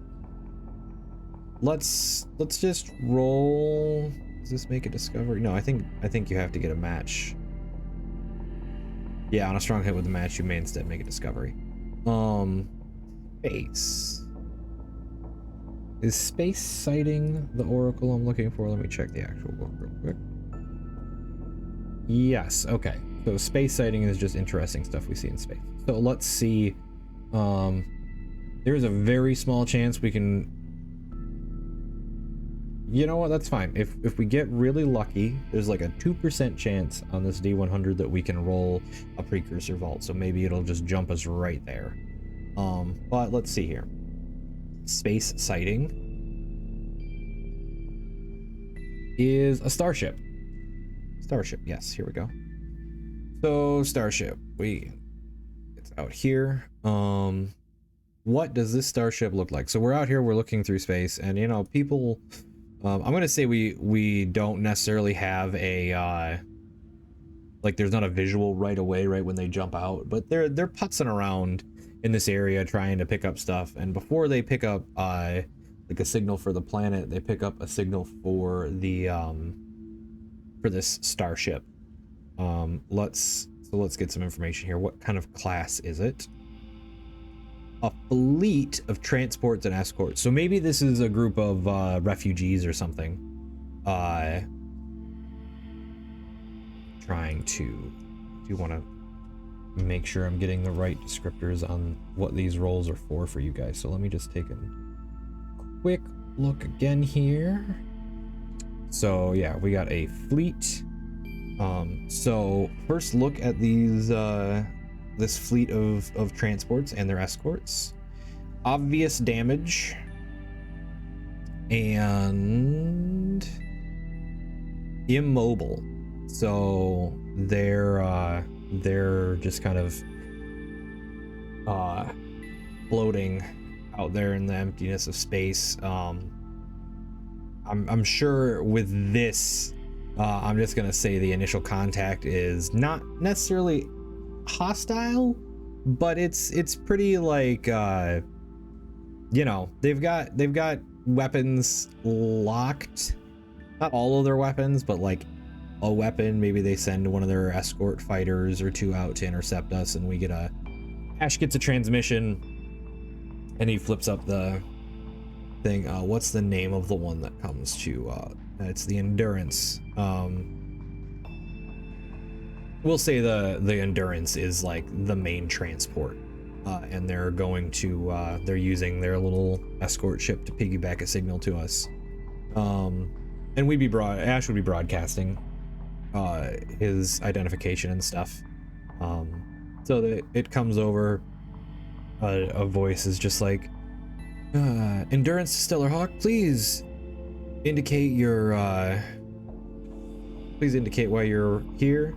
Let's just roll. Does this make a discovery? No, I think you have to get a match. Yeah, on a strong hit with a match, you may instead make a discovery. Space. Is space citing the oracle I'm looking for? Let me check the actual book real quick. Yes, okay. So space sighting is just interesting stuff we see in space. So let's see. There's a very small chance we can. You know what? That's fine. If we get really lucky, there's like a 2% chance on this D100 that we can roll a precursor vault. So maybe it'll just jump us right there. But let's see here. Space sighting is a starship. Starship, yes, here we go. So starship, it's out here. What does this starship look like? So we're out here, we're looking through space, and you know, people, I'm gonna say we don't necessarily have a like there's not a visual right away right when they jump out, but they're putzing around in this area trying to pick up stuff, and before they pick up like a signal for the planet, they pick up a signal for the for this starship. Let's get some information here. What kind of class is it? A fleet of transports and escorts. So maybe this is a group of refugees or something. Trying to do want to make sure I'm getting the right descriptors on what these roles are for you guys. So let me just take a quick look again here. So yeah, we got a fleet. So first look at these this fleet of transports and their escorts. Obvious damage and immobile. So they're just kind of floating out there in the emptiness of space. I'm sure with this, I'm just gonna say the initial contact is not necessarily hostile, but it's pretty like you know, they've got weapons locked. Not all of their weapons, but like a weapon. Maybe they send one of their escort fighters or two out to intercept us, and we get Ash gets a transmission, and he flips up the thing. What's the name of the one that comes to? It's the Endurance. We'll say the Endurance is like the main transport, and they're going to they're using their little escort ship to piggyback a signal to us. And Ash would be broadcasting his identification and stuff. So that it comes over, a voice is just like, Endurance Stellar Hawk, please indicate why you're here.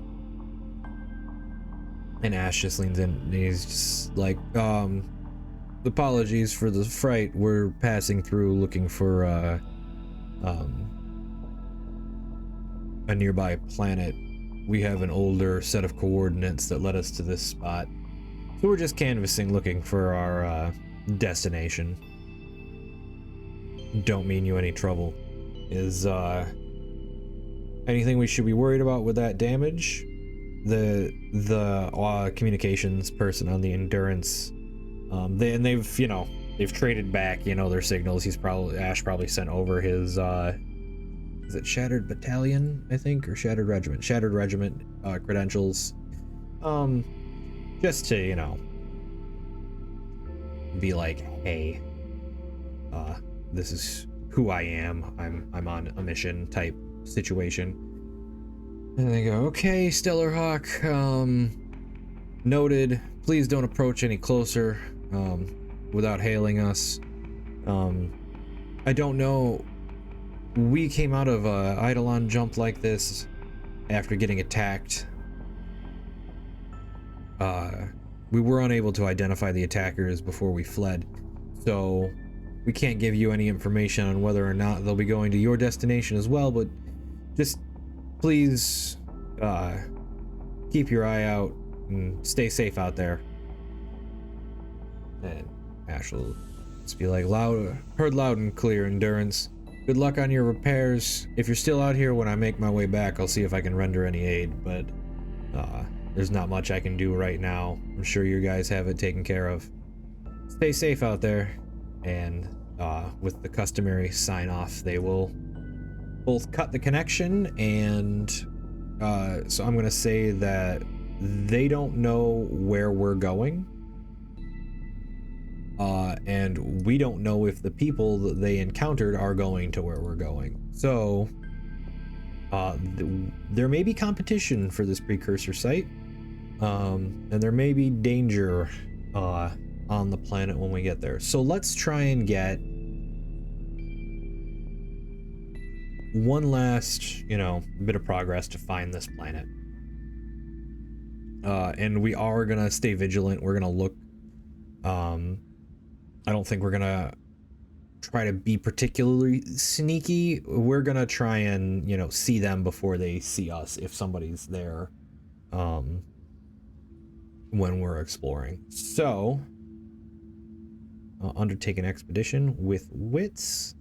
And Ash just leans in and he's just like, apologies for the fright. We're passing through looking for a nearby planet. We have an older set of coordinates that led us to this spot. So we're just canvassing looking for our destination. Don't mean you any trouble. Is anything we should be worried about with that damage? The communications person on the Endurance, they've traded back, their signals. Ash probably sent over his is it Shattered Battalion, I think, or Shattered Regiment credentials, just to be like, hey, this is who I am. I'm on a mission type situation. And they go, okay, Stellar Hawk, noted. Please don't approach any closer without hailing us. I don't know. We came out of a Eidolon jump like this after getting attacked. We were unable to identify the attackers before we fled, so we can't give you any information on whether or not they'll be going to your destination as well, but just please keep your eye out and stay safe out there. And Ash will just be like, heard loud and clear, Endurance. Good luck on your repairs. If you're still out here when I make my way back, I'll see if I can render any aid, but there's not much I can do right now. I'm sure you guys have it taken care of. Stay safe out there. And with the customary sign off, they will both cut the connection, and so I'm gonna say that they don't know where we're going. And we don't know if the people that they encountered are going to where we're going. So there may be competition for this precursor site, and there may be danger on the planet when we get there. So let's try and get one last, bit of progress to find this planet. And we are gonna stay vigilant. We're gonna look. I don't think we're gonna try to be particularly sneaky. We're gonna try and, see them before they see us if somebody's there when we're exploring. So undertake an expedition with wits,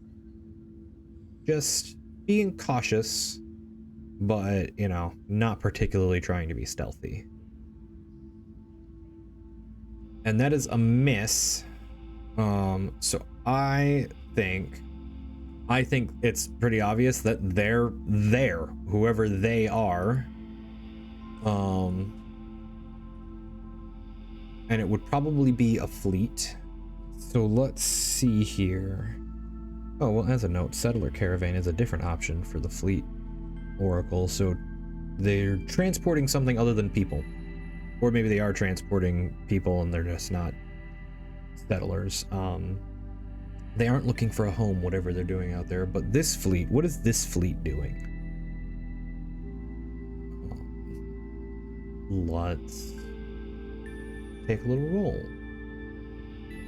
just being cautious, but not particularly trying to be stealthy. And that is a miss. So I think it's pretty obvious that they're there, whoever they are. And it would probably be a fleet. So let's see here. Oh, well, as a note, settler caravan is a different option for the fleet oracle. So they're transporting something other than people. Or maybe they are transporting people and they're just not settlers. They aren't looking for a home, whatever they're doing out there. But this fleet, what is this fleet doing? Let's take a little roll.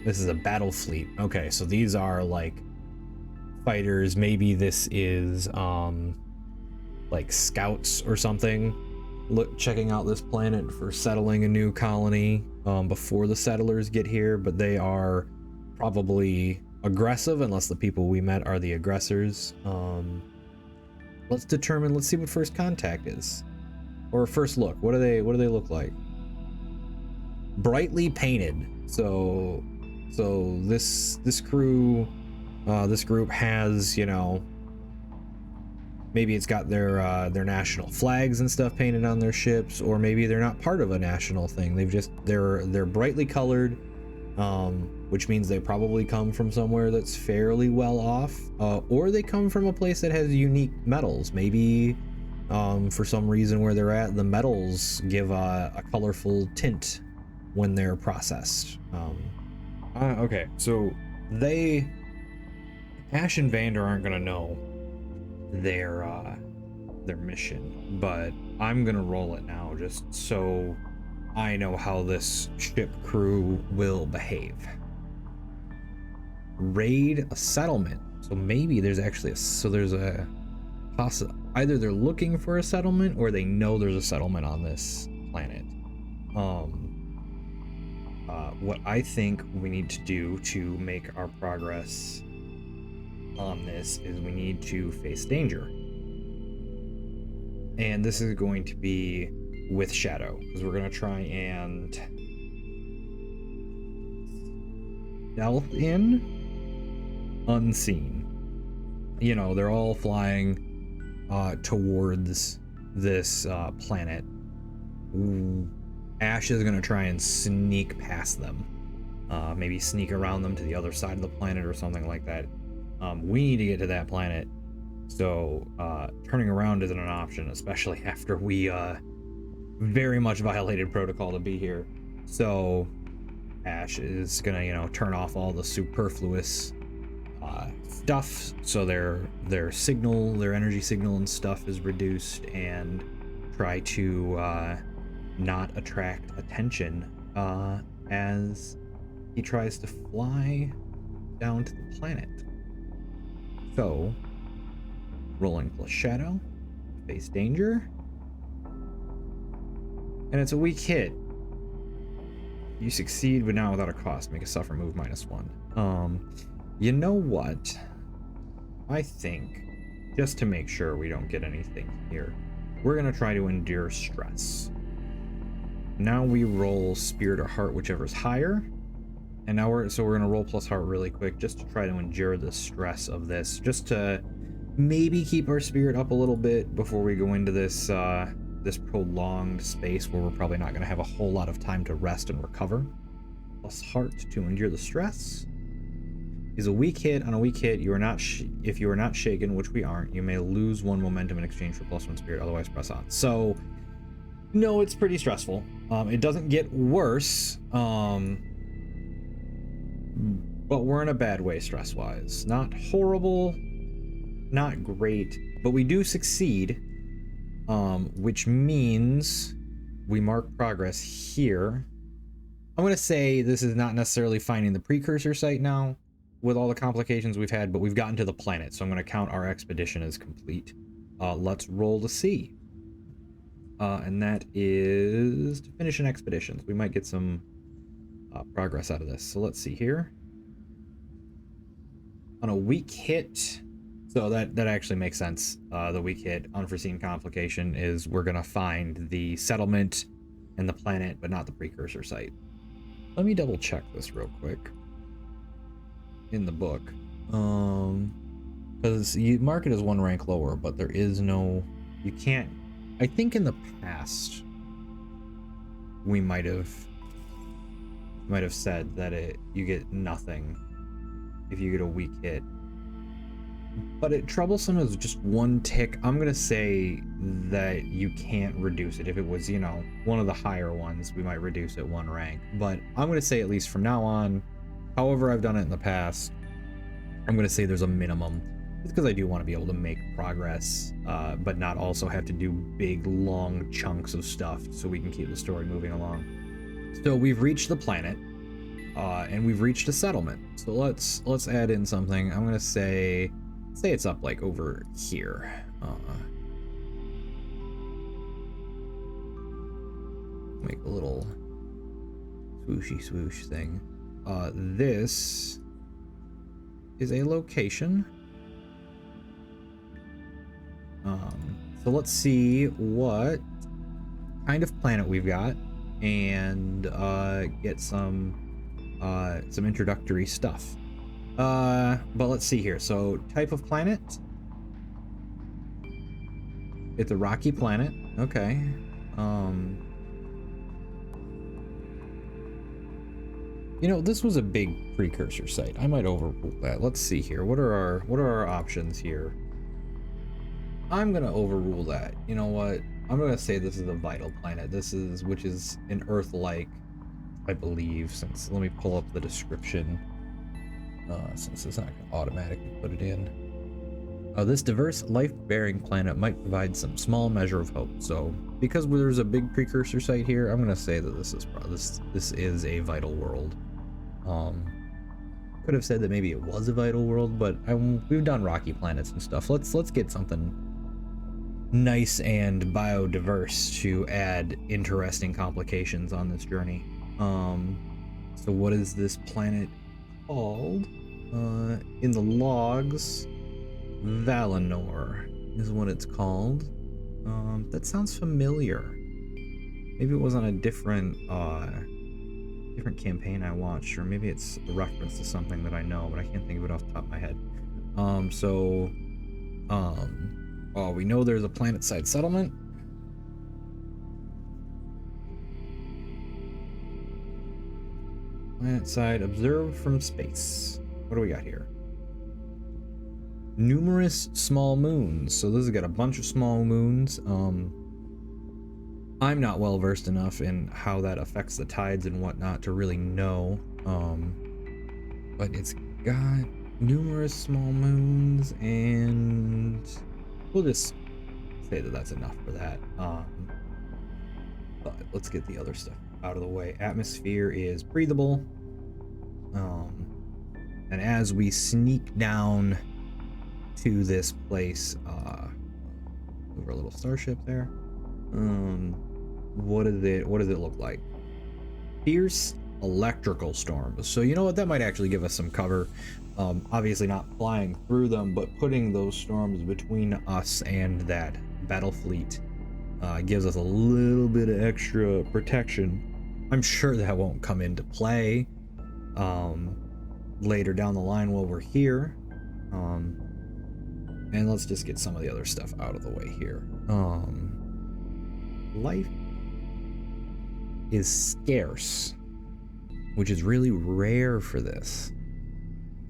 This is a battle fleet. Okay, so these are like fighters. Maybe this is like scouts or something. Checking out this planet for settling a new colony before the settlers get here, but they are probably aggressive unless the people we met are the aggressors. Let's see what first contact is, or first look. What do they look like? Brightly painted. So this crew, this group has, maybe it's got their national flags and stuff painted on their ships, or maybe they're not part of a national thing. They're brightly colored, which means they probably come from somewhere that's fairly well off, or they come from a place that has unique metals. Maybe for some reason where they're at, the metals give a colorful tint when they're processed. Okay, so Ash and Vander aren't gonna know their mission, but I'm gonna roll it now just so I know how this ship crew will behave. Raid a settlement. So maybe there's actually either they're looking for a settlement or they know there's a settlement on this planet. What I think we need to do to make our progress on this is we need to face danger. And this is going to be with Shadow, because we're going to try and stealth in unseen. They're all flying towards this planet. Ash is going to try and sneak past them. Maybe sneak around them to the other side of the planet or something like that. We need to get to that planet, so turning around isn't an option, especially after we very much violated protocol to be here. So Ash is gonna, turn off all the superfluous stuff, so their energy signal and stuff is reduced, and try to not attract attention as he tries to fly down to the planet. So, rolling plus Shadow, face danger, and it's a weak hit. You succeed, but not without a cost. Make a suffer move -1. You know what? I think, just to make sure we don't get anything here, we're gonna try to endure stress. Now we roll Spirit or Heart, whichever's higher. And now we're gonna roll plus Heart really quick, just to try to endure the stress of this, just to maybe keep our spirit up a little bit before we go into this this prolonged space where we're probably not going to have a whole lot of time to rest and recover. Plus heart to endure the stress. Is a weak hit. On a weak hit, you are not if you are not shaken, which we aren't, you may lose 1 momentum in exchange for +1 spirit, otherwise press on. So, no, it's pretty stressful. It doesn't get worse, but we're in a bad way stress-wise. Not horrible, not great, but we do succeed, which means we mark progress here. I'm going to say this is not necessarily finding the precursor site now, with all the complications we've had, but we've gotten to the planet, so I'm going to count our expedition as complete. Let's roll to see. And that is to finish an expedition. We might get some progress out of this. So let's see here. On a weak hit, so that actually makes sense. The weak hit, unforeseen complication, is we're going to find the settlement and the planet, but not the precursor site. Let me double check this real quick. In the book, because you mark it as 1 rank lower, but there is no, you can't. I think in the past we might have said that you get nothing if you get a weak hit, but troublesome is just 1 tick. I'm gonna say that you can't reduce it. If it was, you know, one of the higher ones, we might reduce it 1 rank, but I'm gonna say at least from now on, however I've done it in the past, I'm going to say there's a minimum. It's because I do want to be able to make progress, but not also have to do big, long chunks of stuff so we can keep the story moving along. So we've reached the planet, and we've reached a settlement. So let's add in something. I'm going to say it's up like over here. Make a little swooshy swoosh thing. This is a location. So let's see what kind of planet we've got and get some introductory stuff. But let's see here. So type of planet. It's a rocky planet. Okay. You know, this was a big precursor site. I might overrule that. Let's see here. What are our options here? I'm gonna overrule that. You know what? I'm gonna say this is a vital planet. Which is an Earth-like, I believe. Let me pull up the description. Since it's not gonna automatically put it in. This diverse, life-bearing planet might provide some small measure of hope. So, because there's a big precursor site here, I'm gonna say that this is a vital world. Could have said that maybe it was a vital world, but we've done rocky planets and stuff. Let's get something nice and biodiverse to add interesting complications on this journey. So what is this planet called? In the logs, Valinor is what it's called. That sounds familiar. Maybe it was on a different campaign I watched, or maybe it's a reference to something that I know, but I can't think of it off the top of my head. We know there's a planet-side settlement. Planet-side observed from space. What do we got here? Numerous small moons. So this has got a bunch of small moons. I'm not well versed enough in how that affects the tides and whatnot to really know. But it's got numerous small moons, and we'll just say that that's enough for that. But let's get the other stuff out of the way. Atmosphere is breathable. And as we sneak down to this place, over a little starship there. What does it look like? Fierce electrical storms. So you know what, that might actually give us some cover. Obviously not flying through them, but putting those storms between us and that battle fleet gives us a little bit of extra protection. I'm sure that won't come into play later down the line while we're here. And let's just get some of the other stuff out of the way here. life is scarce, which is really rare for this.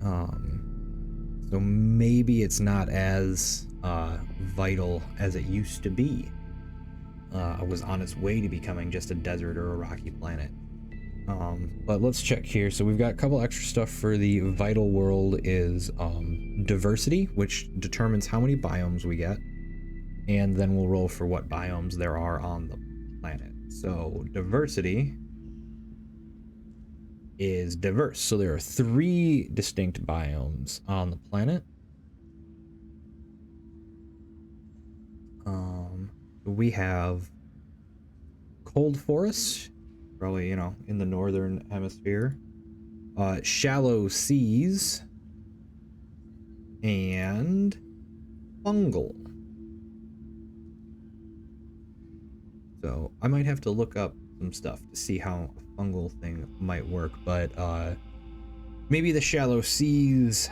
So maybe it's not as vital as it used to be. It was on its way to becoming just a desert or a rocky planet. But let's check here. So we've got a couple extra stuff for the vital world is diversity, which determines how many biomes we get. And then we'll roll for what biomes there are on the planet. So diversity is diverse. So there are 3 distinct biomes on the planet. We have cold forests, probably, you know, in the northern hemisphere, shallow seas, and fungal. So I might have to look up some stuff to see how a fungal thing might work, but maybe the shallow seas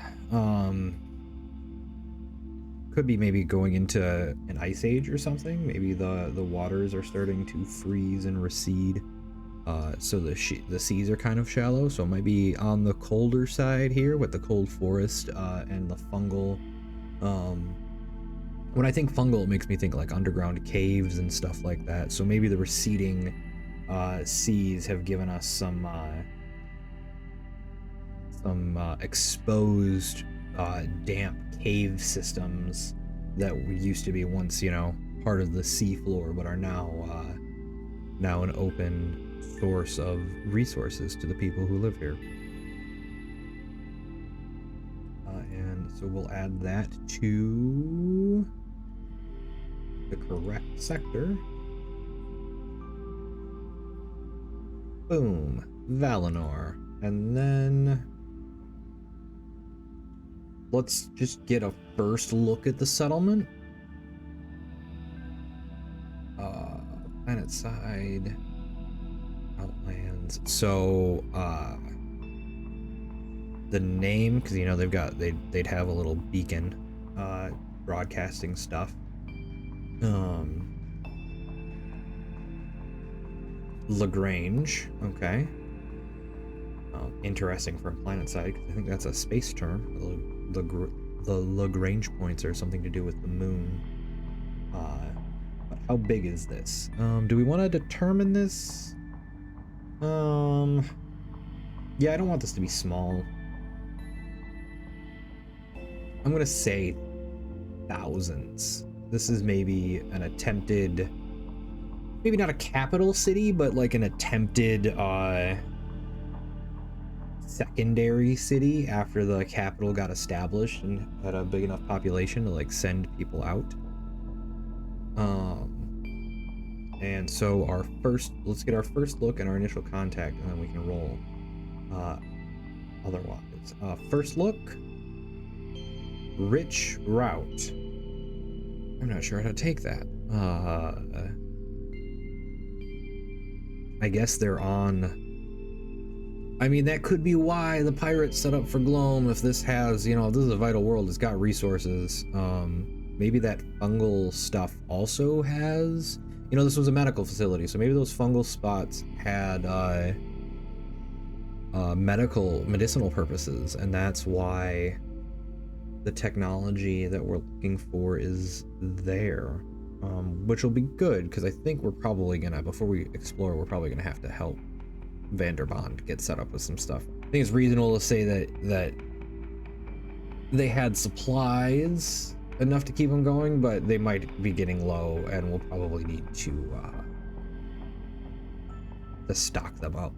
could be maybe going into an ice age or something. Maybe the waters are starting to freeze and recede, so the seas are kind of shallow, so it might be on the colder side here with the cold forest and the fungal. When I think fungal, it makes me think like underground caves and stuff like that. So maybe the receding seas have given us some exposed damp cave systems that used to be once, you know, part of the sea floor, but are now an open source of resources to the people who live here. And so we'll add that to the correct sector. Boom, Valinor. And then let's just get a first look at the settlement. Planet side, outlands. So the name, because you know they'd have a little beacon broadcasting stuff. Lagrange, okay. Interesting for a planet side, because I think that's a space term. The Lagrange points are something to do with the moon. But how big is this? Do we want to determine this? Yeah, I don't want this to be small. I'm gonna say thousands. This is maybe an attempted, maybe not a capital city, but like an attempted secondary city after the capital got established and had a big enough population to like send people out. And so let's get our first look and our initial contact, and then we can roll otherwise. First look, rich route. I'm not sure how to take that. I guess they're on. I mean, that could be why the pirates set up for Gloam. If this has, you know, if this is a vital world, it's got resources. Maybe that fungal stuff also has, you know, this was a medical facility, so maybe those fungal spots had medicinal purposes, and that's why the technology that we're looking for is there, which will be good, because I think we're probably gonna, before we explore, we're probably gonna have to help Vanderbond get set up with some stuff. I think it's reasonable to say that they had supplies enough to keep them going, but they might be getting low, and we'll probably need to stock them up.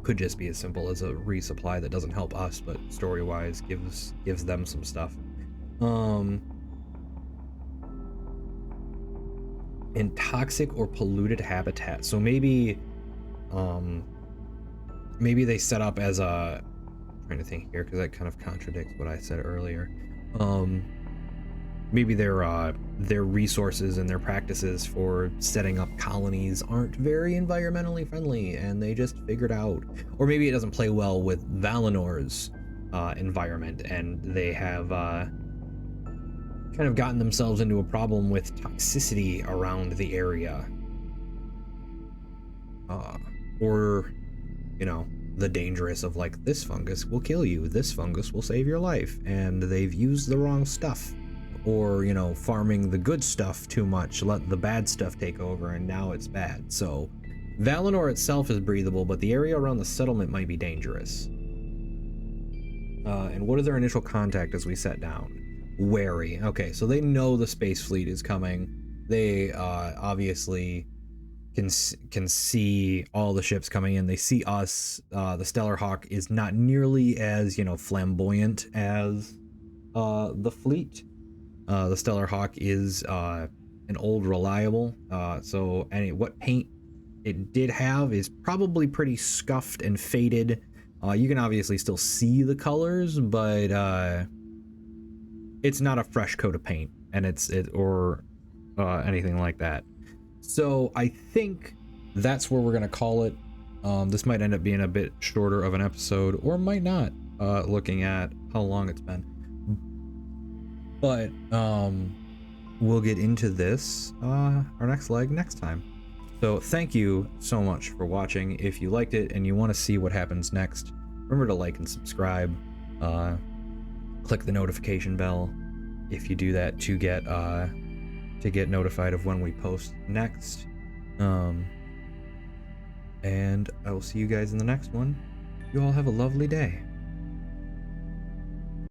Could just be as simple as a resupply that doesn't help us, but story-wise gives them some stuff. In toxic or polluted habitat. So maybe they set up as a, I'm trying to think here because that kind of contradicts what I said earlier. Maybe their resources and their practices for setting up colonies aren't very environmentally friendly, and they just figured out, or maybe it doesn't play well with Valinor's environment, and they have kind of gotten themselves into a problem with toxicity around the area. Or, you know, the dangerous of like, this fungus will kill you, this fungus will save your life, and they've used the wrong stuff. Or, you know, farming the good stuff too much, let the bad stuff take over, and now it's bad. So Valinor itself is breathable, but the area around the settlement might be dangerous. And what is their initial contact as we set down? Wary. Okay, so they know the space fleet is coming. They obviously can see all the ships coming in. They see us. The Stellar Hawk is not nearly as, you know, flamboyant as the fleet. The Stellar Hawk is an old reliable. So what paint it did have is probably pretty scuffed and faded. You can obviously still see the colors, but it's not a fresh coat of paint, and or anything like that. So I think that's where we're gonna call it. This might end up being a bit shorter of an episode, or might not, looking at how long it's been. But we'll get into this, our next leg, next time. So thank you so much for watching. If you liked it and you want to see what happens next, remember to like and subscribe. Click the notification bell if you do that to get notified of when we post next. And I will see you guys in the next one. You all have a lovely day.